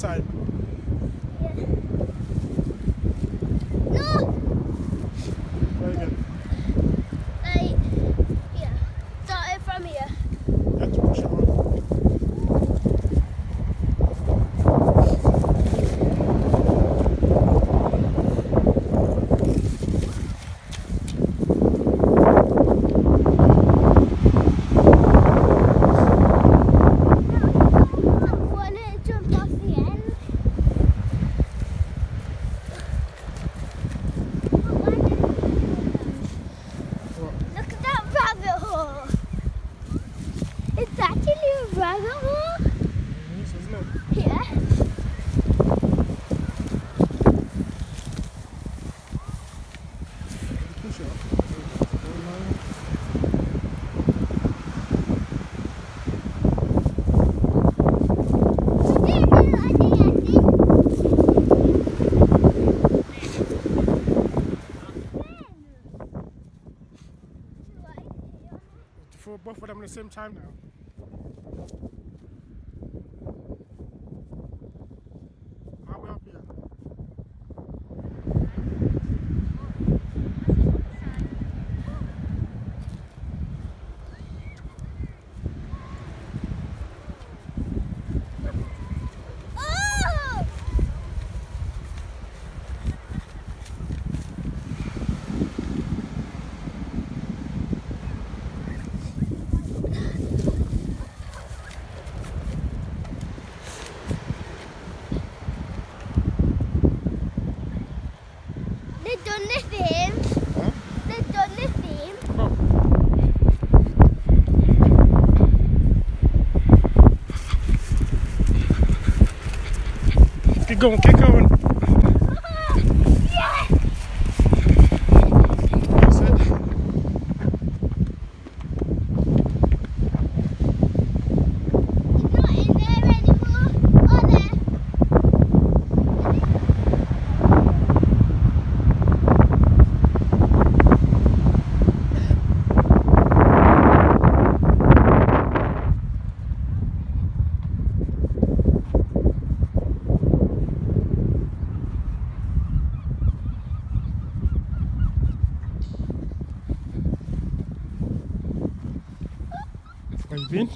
time. Yeah. No! Very good. Like, yeah. Start it from here. Yeah, to push it on. I want to jump off the end. What? Look at that rabbit hole. It's actually a rabbit hole. It is, isn't it? Yeah. Push it up. For both of them at the same time now. How are we up here? Oh! They've done the theme. Huh? They've done the theme. Oh. Keep going, keep going. Yeah! That's it. It's not in there anymore. Oh, there. Where you been?